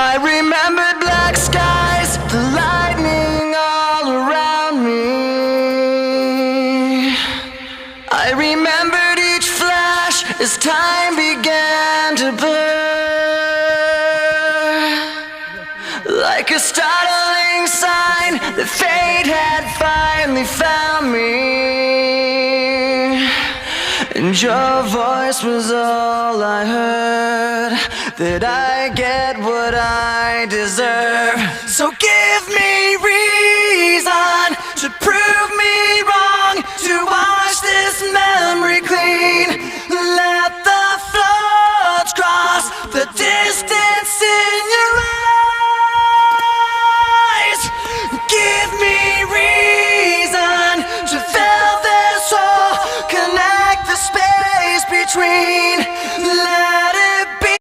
I remembered black skies, the lightning all around me. I remembered each flash as time began to blur, like a startling sign that fate had finally found me. And your voice was all I heard, that I get what I deserve. So give me reason to prove me wrong, to wash this memory clean.